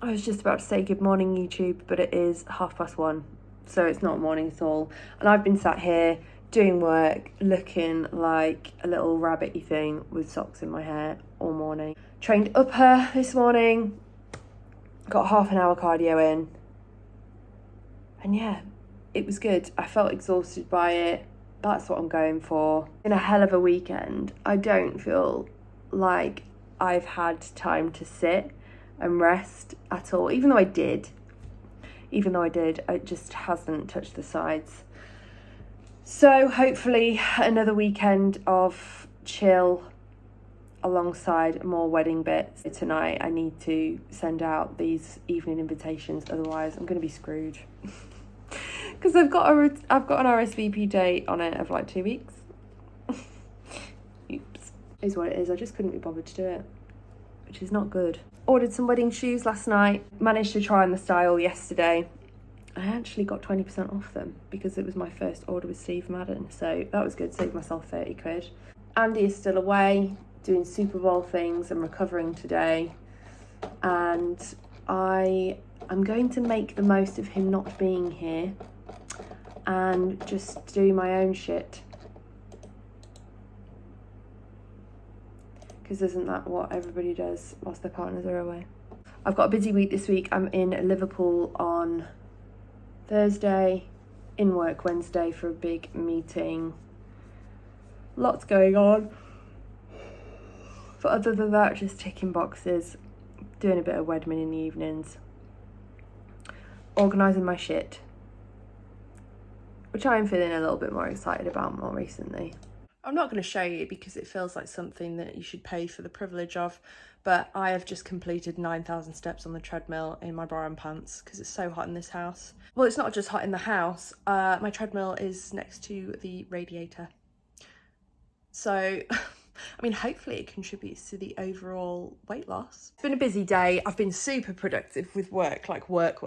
I was just about to say good morning YouTube, but it is 1:30, so it's not morning at all. And I've been sat here doing work, looking like a little rabbit-y thing with socks in my hair all morning. Trained upper this morning, got half an hour cardio in, and yeah, it was good. I felt exhausted by it. That's what I'm going for. In a hell of a weekend. I don't feel like I've had time to sit and rest at all, even though I did, it just hasn't touched the sides. So hopefully another weekend of chill alongside more wedding bits. Tonight I need to send out these evening invitations, otherwise I'm going to be screwed. Because I've got an RSVP date on it of like 2 weeks. Oops. Is what it is. I just couldn't be bothered to do it, which is not good. Ordered some wedding shoes last night. Managed to try on the style yesterday. I actually got 20% off them because it was my first order with Steve Madden. So that was good. Saved myself 30 quid. Andy is still away doing Super Bowl things and recovering today. And I'm going to make the most of him not being here and just do my own shit. Because isn't that what everybody does whilst their partners are away? I've got a busy week this week. I'm in Liverpool on Thursday, in work Wednesday for a big meeting. Lots going on. But other than that, just ticking boxes, doing a bit of wedmin in the evenings, organising my shit, which I am feeling a little bit more excited about more recently. I'm not going to show you because it feels like something that you should pay for the privilege of, but I have just completed 9,000 steps on the treadmill in my bra and pants because it's so hot in this house. Well, it's not just hot in the house. My treadmill is next to the radiator. So, I mean, hopefully it contributes to the overall weight loss. It's been a busy day. I've been super productive with work, like work.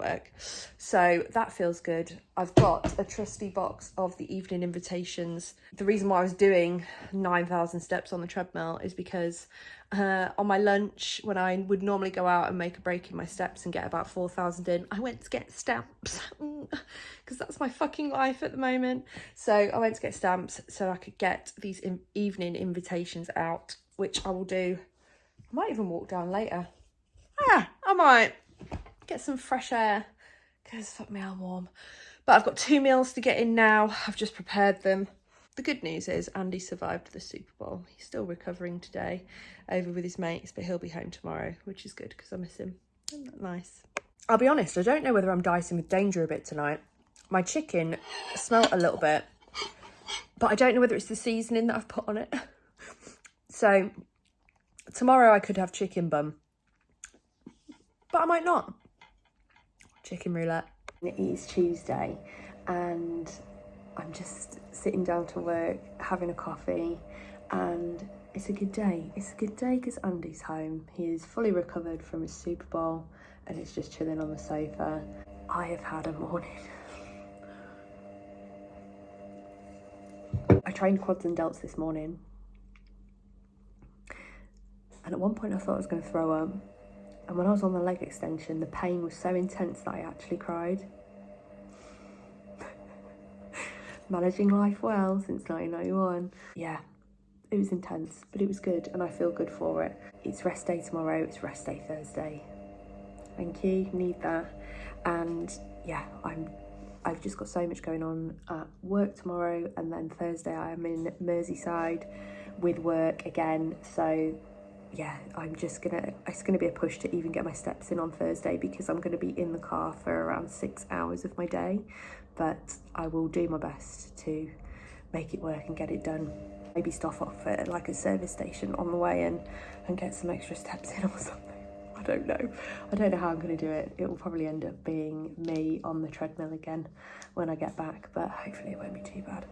So that feels good. I've got a trusty box of the evening invitations. The reason why I was doing 9,000 steps on the treadmill is because on my lunch, when I would normally go out and make a break in my steps and get about 4,000 in, I went to get stamps because that's my fucking life at the moment. So I went to get stamps so I could get these evening invitations out, which I will do. I might even walk down later. I might get some fresh air because fuck me, I'm warm. But I've got 2 meals to get in now. I've just prepared them. The good news is Andy survived the Super Bowl. He's still recovering today over with his mates, but he'll be home tomorrow, which is good because I miss him. Isn't that nice? I'll be honest, I don't know whether I'm dicing with danger a bit tonight. My chicken smelt a little bit, but I don't know whether it's the seasoning that I've put on it. So tomorrow I could have chicken bum, but I might not. Chicken roulette. It is Tuesday and I'm just sitting down to work, having a coffee, and it's a good day. It's a good day because Andy's home. He is fully recovered from his Super Bowl and is just chilling on the sofa. I have had a morning. I trained quads and delts this morning. And at one point I thought I was going to throw up. And when I was on the leg extension, the pain was so intense that I actually cried. Managing life well since 1991. Yeah, it was intense, but it was good and I feel good for it. It's rest day tomorrow, it's rest day Thursday. Thank you, need that. And yeah, I've just got so much going on at work tomorrow, and then Thursday I am in Merseyside with work again. So yeah, it's gonna be a push to even get my steps in on Thursday because I'm gonna be in the car for around 6 hours of my day. But I will do my best to make it work and get it done. Maybe stop off at like a service station on the way in and get some extra steps in or something. I don't know how I'm going to do it. It will probably end up being me on the treadmill again when I get back, but hopefully it won't be too bad.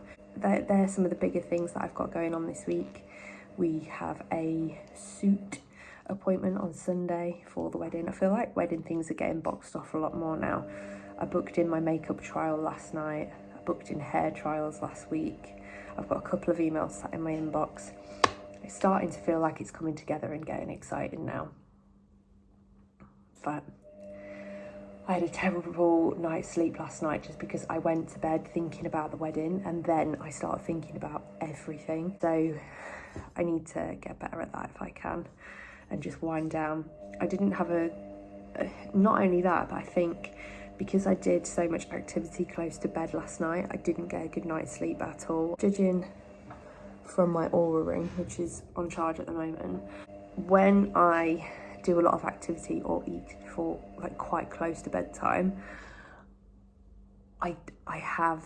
They're some of the bigger things that I've got going on this week. We have a suit appointment on Sunday for the wedding. I feel like wedding things are getting boxed off a lot more now. I booked in my makeup trial last night. I booked in hair trials last week. I've got a couple of emails sat in my inbox. It's starting to feel like it's coming together and getting exciting now. But I had a terrible night's sleep last night just because I went to bed thinking about the wedding and then I started thinking about everything. So I need to get better at that if I can and just wind down. I didn't have not only that, but I think because I did so much activity close to bed last night, I didn't get a good night's sleep at all. Judging from my Oura ring, which is on charge at the moment, when I do a lot of activity or eat before like quite close to bedtime, I have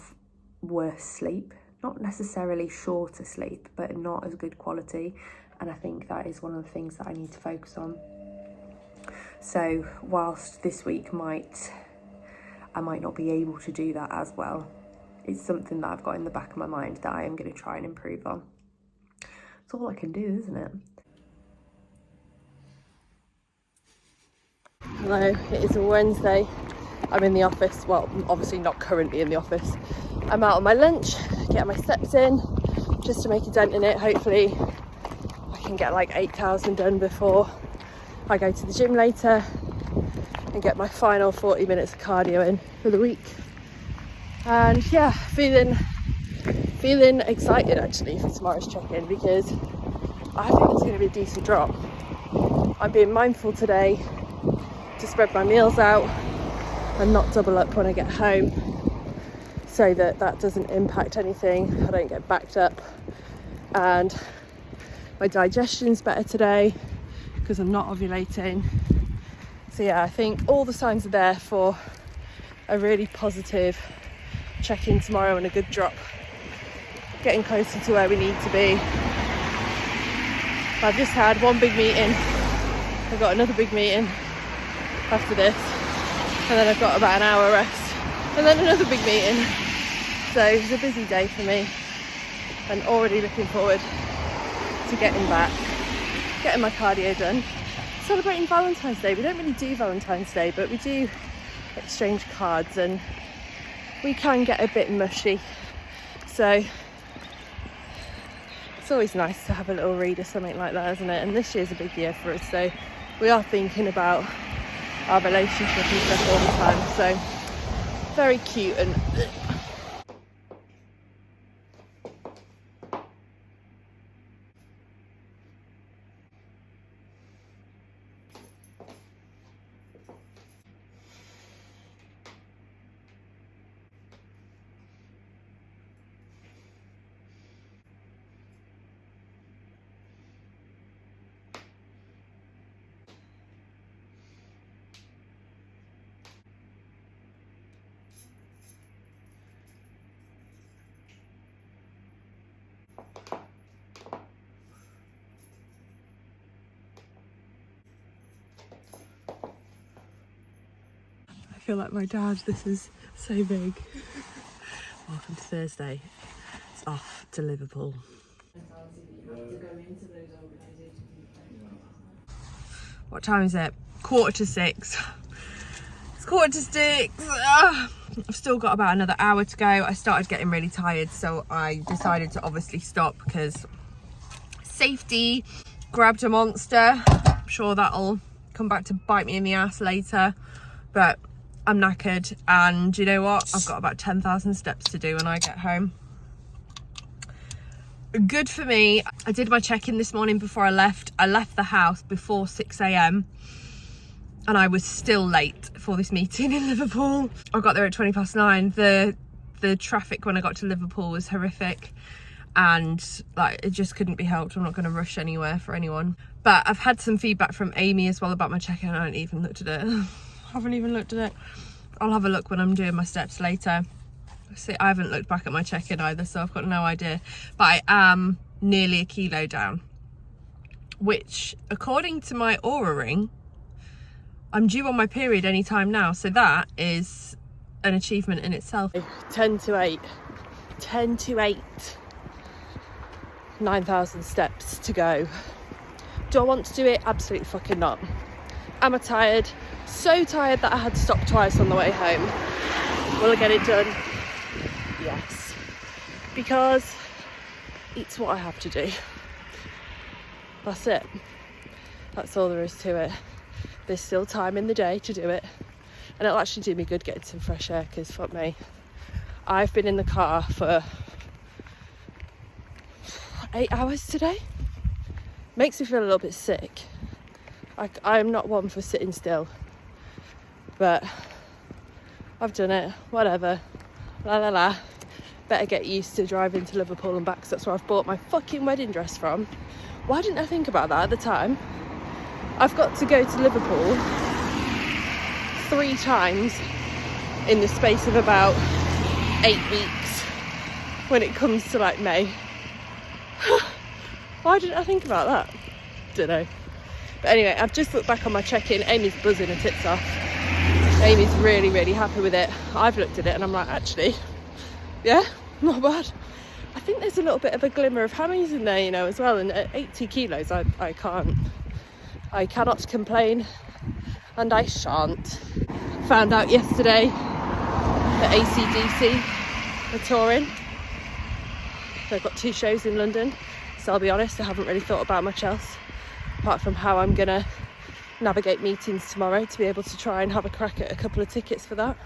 worse sleep. Not necessarily shorter sleep, but not as good quality. And I think that is one of the things that I need to focus on. So whilst this week I might not be able to do that as well, it's something that I've got in the back of my mind that I am going to try and improve on. It's all I can do, isn't it? Hello, it is a Wednesday. I'm in the office. Well, obviously not currently in the office. I'm out on my lunch, getting my steps in, just to make a dent in it. Hopefully I can get like 8,000 done before I go to the gym later and get my final 40 minutes of cardio in for the week. And yeah, feeling excited actually for tomorrow's check-in because I think it's going to be a decent drop. I'm being mindful today to spread my meals out and not double up when I get home so that doesn't impact anything. I don't get backed up, and my digestion's better today because I'm not ovulating. So yeah, I think all the signs are there for a really positive check-in tomorrow and a good drop. Getting closer to where we need to be. I've just had one big meeting. I've got another big meeting after this, and then I've got about an hour rest and then another big meeting. So it's a busy day for me and already looking forward to getting back, getting my cardio done, celebrating Valentine's Day. We don't really do Valentine's Day, but we do exchange cards and we can get a bit mushy, so it's always nice to have a little read or something like that, isn't it? And this year's a big year for us, so we are thinking about our relationship and stuff all the time. So very cute. And I feel like my dad. This is so big. Welcome to Thursday. It's off to Liverpool. What time is it? 5:45. It's 5:45. I've still got about another hour to go. I started getting really tired, so I decided to obviously stop because safety. Grabbed a monster. I'm sure that'll come back to bite me in the ass later, but I'm knackered, and you know what? I've got about 10,000 steps to do when I get home. Good for me. I did my check-in this morning before I left. I left the house before 6 a.m. and I was still late for this meeting in Liverpool. I got there at 9:20. The traffic when I got to Liverpool was horrific, and like it just couldn't be helped. I'm not going to rush anywhere for anyone. But I've had some feedback from Amy as well about my check-in. I haven't even looked at it. Haven't even looked at it. I'll have a look when I'm doing my steps later. See, I haven't looked back at my check-in either, so I've got no idea. But I am nearly 1 kilo down, which according to my Oura ring, I'm due on my period anytime now. So that is an achievement in itself. 10 to 8. 10 to 8. 9,000 steps to go. Do I want to do it? Absolutely fucking not. Am I tired? So tired that I had to stop twice on the way home. Will I get it done? Yes. Because it's what I have to do. That's it. That's all there is to it. There's still time in the day to do it. And it'll actually do me good getting some fresh air, because fuck me, I've been in the car for 8 hours today. Makes me feel a little bit sick. I'm not one for sitting still, but I've done it, whatever, la la la. Better get used to driving to Liverpool and back, because that's where I've bought my fucking wedding dress from. Why didn't I think about that at the time? I've got to go to Liverpool 3 times in the space of about 8 weeks when it comes to like May. Why didn't I think about that? Don't know. But anyway, I've just looked back on my check-in. Amy's buzzing her tits off. Amy's really, really happy with it. I've looked at it and I'm like, actually, yeah, not bad. I think there's a little bit of a glimmer of hammies in there, you know, as well. And at 80 kilos, I cannot complain, and I shan't. Found out yesterday that AC/DC are touring. They've got 2 shows in London, so I'll be honest, I haven't really thought about much else apart from how I'm gonna navigate meetings tomorrow to be able to try and have a crack at a couple of tickets for that.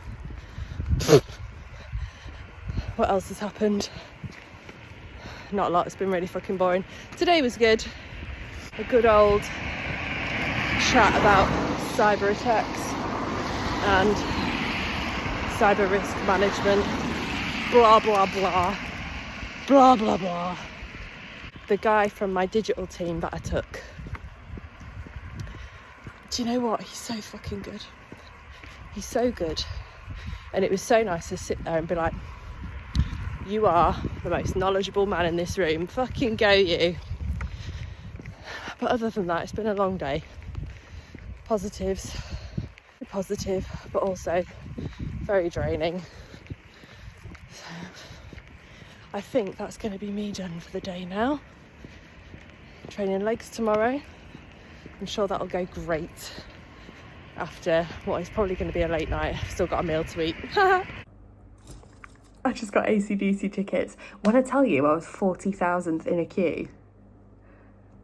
What else has happened? Not a lot. It's been really fucking boring. Today was good. A good old chat about cyber attacks and cyber risk management. Blah blah blah. Blah blah blah. The guy from my digital team that I took, do you know what? He's so fucking good. He's so good. And it was so nice to sit there and be like, you are the most knowledgeable man in this room. Fucking go you. But other than that, it's been a long day. Positives. Positive, but also very draining. So I think that's going to be me done for the day now. Training legs tomorrow. I'm sure that'll go great after what is probably going to be a late night. I've still got a meal to eat. I just got AC/DC tickets. When I tell you I was 40,000th in a queue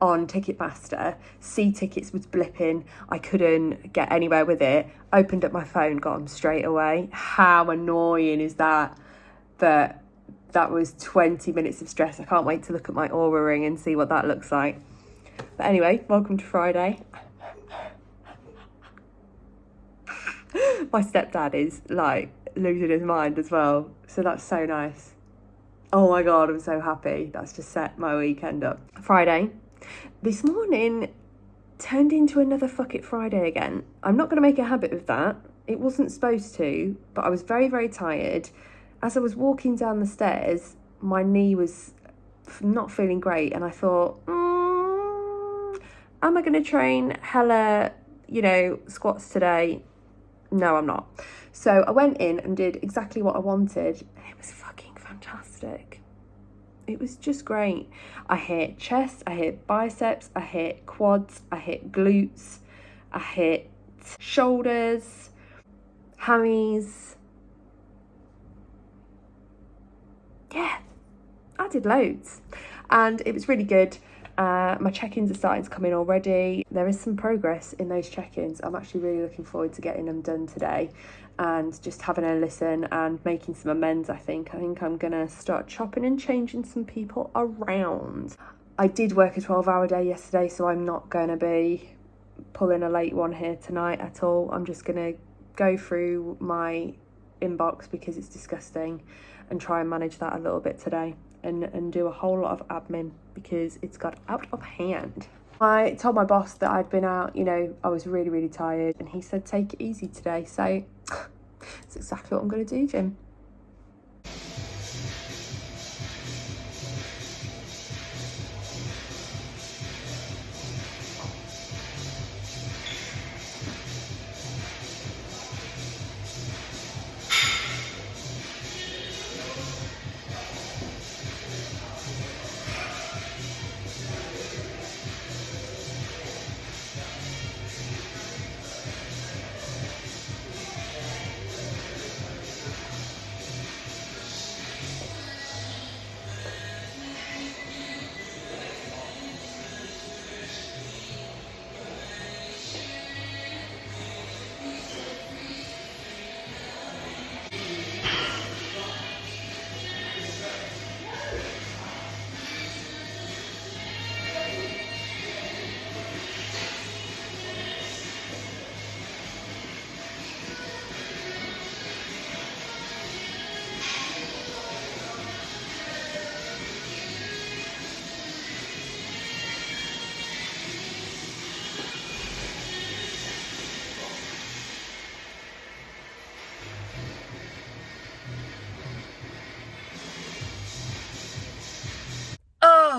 on Ticketmaster, C tickets was blipping, I couldn't get anywhere with it, opened up my phone, got them straight away. How annoying is that? But that was 20 minutes of stress. I can't wait to look at my Aura ring and see what that looks like. But anyway, welcome to Friday. My stepdad is like losing his mind as well, so that's so nice. Oh my god, I'm so happy. That's just set my weekend up. Friday. This morning turned into another fuck it Friday again. I'm not going to make a habit of that. It wasn't supposed to, but I was very, very tired. As I was walking down the stairs, my knee was not feeling great, and I thought, am I going to train hella, squats today? No, I'm not. So I went in and did exactly what I wanted, and it was fucking fantastic. It was just great. I hit chest, I hit biceps, I hit quads, I hit glutes, I hit shoulders, hammies. Yeah, I did loads, and it was really good. My check-ins are starting to come in already. There is some progress in those check-ins. I'm actually really looking forward to getting them done today and just having a listen and making some amends. I think I'm gonna start chopping and changing some people around. I did work a 12-hour day yesterday, so I'm not gonna be pulling a late one here tonight at all. I'm just gonna go through my inbox because it's disgusting and try and manage that a little bit today. And do a whole lot of admin because it's got out of hand. I told my boss that I'd been out, I was really, really tired, and he said take it easy today. So that's exactly what I'm going to do, Jim.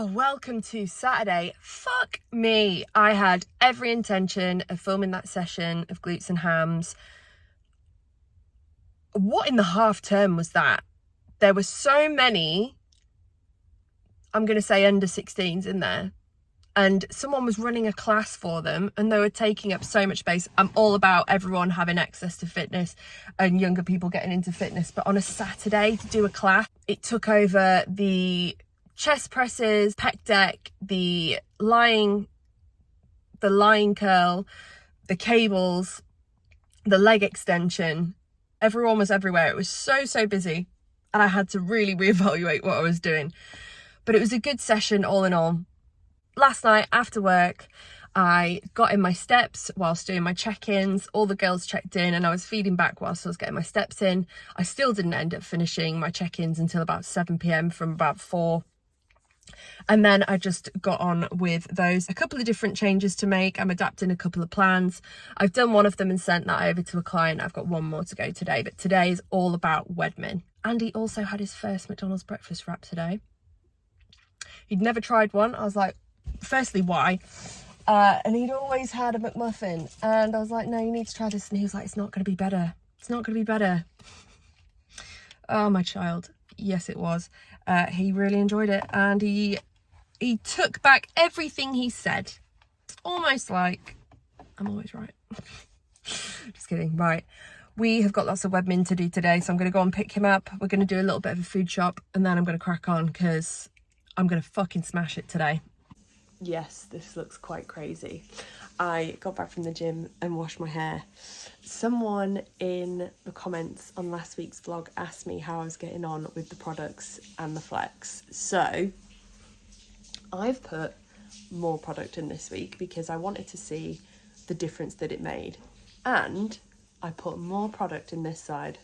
Oh, welcome to Saturday. Fuck me. I had every intention of filming that session of glutes and hams. What in the half term was that? There were so many, I'm going to say under 16s in there. And someone was running a class for them and they were taking up so much space. I'm all about everyone having access to fitness and younger people getting into fitness. But on a Saturday to do a class, it took over the chest presses, pec deck, the lying curl, the cables, the leg extension. Everyone was everywhere. It was so busy. And I had to really reevaluate what I was doing. But it was a good session all in all. Last night after work, I got in my steps whilst doing my check-ins. All the girls checked in and I was feeding back whilst I was getting my steps in. I still didn't end up finishing my check-ins until about 7 p.m. from about 4. And then I just got on with those. A couple of different changes to make. I'm adapting a couple of plans. I've done one of them and sent that over to a client. I've got one more to go today, but today is all about Wedmin. Andy also had his first McDonald's breakfast wrap today. He'd never tried one. I was like, firstly, why? And he'd always had a McMuffin. And I was like, no, you need to try this. And he was like, it's not going to be better. It's not going to be better. Oh, my child. Yes, it was. He really enjoyed it. And he took back everything he said. It's almost like I'm always right. Just kidding. Right. We have got lots of Wedmin to do today. So I'm going to go and pick him up. We're going to do a little bit of a food shop. And then I'm going to crack on because I'm going to fucking smash it today. Yes, this looks quite crazy. I got back from the gym and washed my hair. Someone in the comments on last week's vlog asked me how I was getting on with the products and the flex. So I've put more product in this week because I wanted to see the difference that it made. And I put more product in this side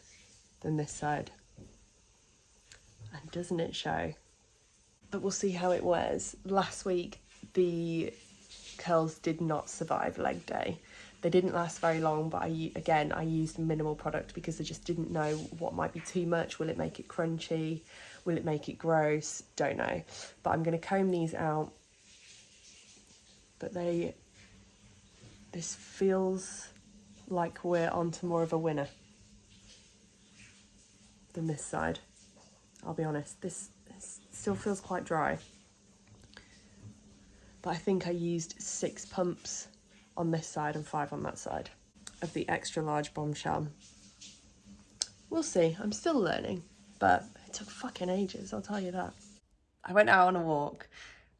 than this side. And doesn't it show? But we'll see how it wears. Last week, the curls did not survive leg day. They didn't last very long, but I used minimal product because I just didn't know what might be too much. Will it make it crunchy? Will it make it gross? Don't know. But I'm going to comb these out. But this feels like we're onto more of a winner than this side. I'll be honest. This still feels quite dry. But I think I used 6 pumps on this side and 5 on that side of the extra large bombshell. We'll see. I'm still learning, but it took fucking ages, I'll tell you that. I went out on a walk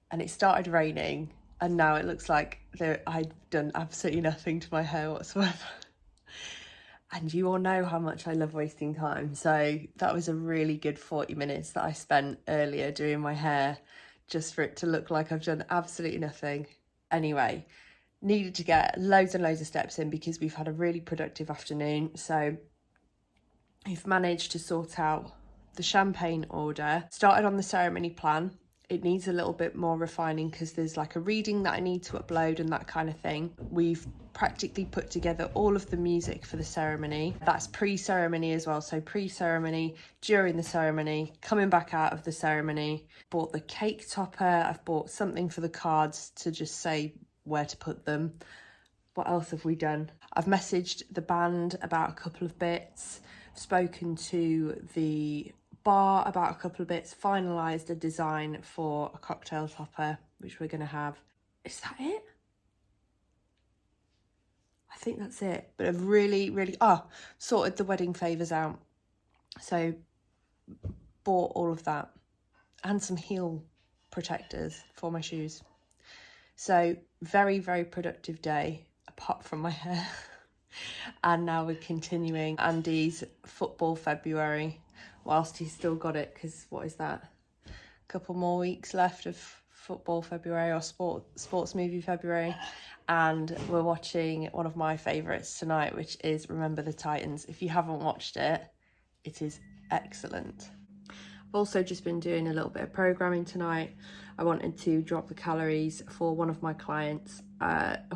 and it started raining and now it looks like I'd done absolutely nothing to my hair whatsoever. And you all know how much I love wasting time. So that was a really good 40 minutes that I spent earlier doing my hair just for it to look like I've done absolutely nothing. Anyway, needed to get loads and loads of steps in because we've had a really productive afternoon. So we've managed to sort out the champagne order. Started on the ceremony plan. It needs a little bit more refining because there's like a reading that I need to upload and that kind of thing. We've practically put together all of the music for the ceremony. That's pre-ceremony as well. So pre-ceremony, during the ceremony, coming back out of the ceremony. Bought the cake topper. I've bought something for the cards to just say where to put them. What else have we done? I've messaged the band about a couple of bits. Spoken to the bar about a couple of bits, finalised a design for a cocktail topper, which we're going to have. Is that it? I think that's it. But I've really sorted the wedding favours out. So bought all of that and some heel protectors for my shoes. So very productive day apart from my hair. And now we're continuing Andy's football February whilst he's still got it, because what is that? A couple more weeks left of football February or sports movie February. And we're watching one of my favourites tonight, which is Remember the Titans. If you haven't watched it, it is excellent. I've also just been doing a little bit of programming tonight. I wanted to drop the calories for one of my clients.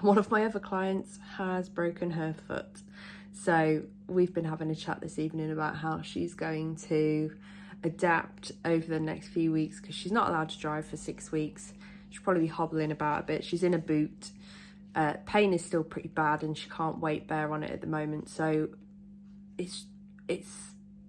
One of my other clients has broken her foot. So we've been having a chat this evening about how she's going to adapt over the next few weeks, because she's not allowed to drive for 6 weeks. She'll probably be hobbling about a bit. She's in a boot. Pain is still pretty bad and she can't weight bear on it at the moment, so it's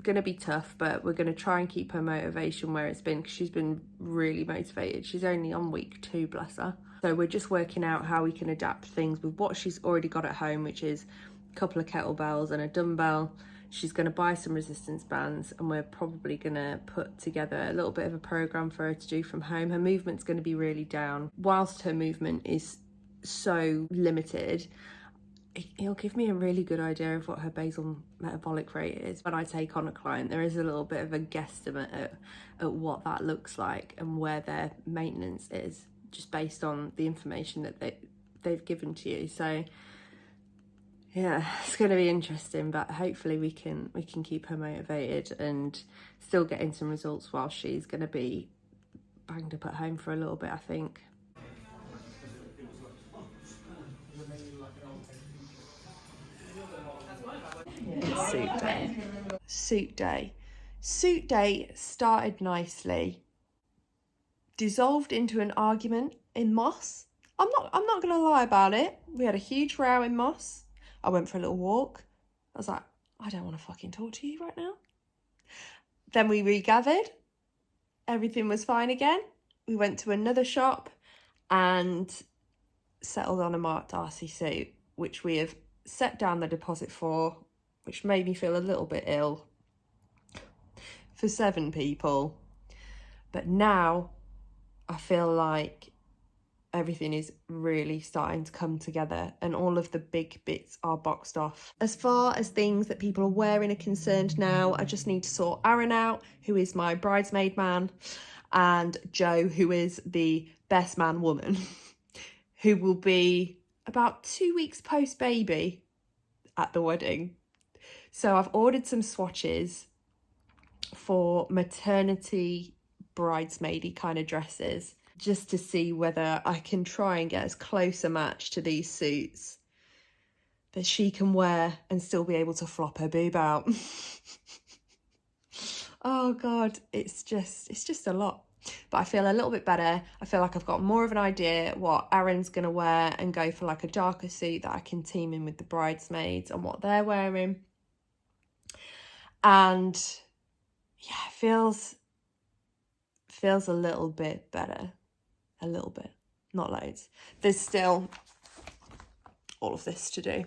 gonna be tough, but we're gonna try and keep her motivation where it's been, because she's been really motivated. She's only on week 2, bless her. So we're just working out how we can adapt things with what she's already got at home, which is a couple of kettlebells and a dumbbell. She's going to buy some resistance bands, and we're probably going to put together a little bit of a program for her to do from home. Her movement's going to be really down. Whilst her movement is so limited, it'll give me a really good idea of what her basal metabolic rate is. When I take on a client, there is a little bit of a guesstimate at what that looks like and where their maintenance is, just based on the information that they've given to you. So yeah, it's going to be interesting, but hopefully we can keep her motivated and still getting some results while she's going to be banged up at home for a little bit, I think. Suit day. Suit day. Suit day started nicely, dissolved into an argument in Moss. I'm not gonna lie about it. We had a huge row in Moss. I went for a little walk. I was like, I don't want to fucking talk to you right now. Then we regathered. Everything was fine again. We went to another shop and settled on a Mark Darcy suit, which we have set down the deposit for, which made me feel a little bit ill, for 7 people. But now I feel like everything is really starting to come together and all of the big bits are boxed off. As far as things that people are wearing are concerned now, I just need to sort Aaron out, who is my bridesmaid man, and Joe, who is the best man woman, who will be about 2 weeks post baby at the wedding. So I've ordered some swatches for maternity bridesmaidy kind of dresses, just to see whether I can try and get as close a match to these suits that she can wear and still be able to flop her boob out. Oh God, it's just a lot. But I feel a little bit better. I feel like I've got more of an idea what Aaron's gonna wear, and go for like a darker suit that I can team in with the bridesmaids and what they're wearing. And yeah, feels a little bit better. A little bit, not loads. There's still all of this to do.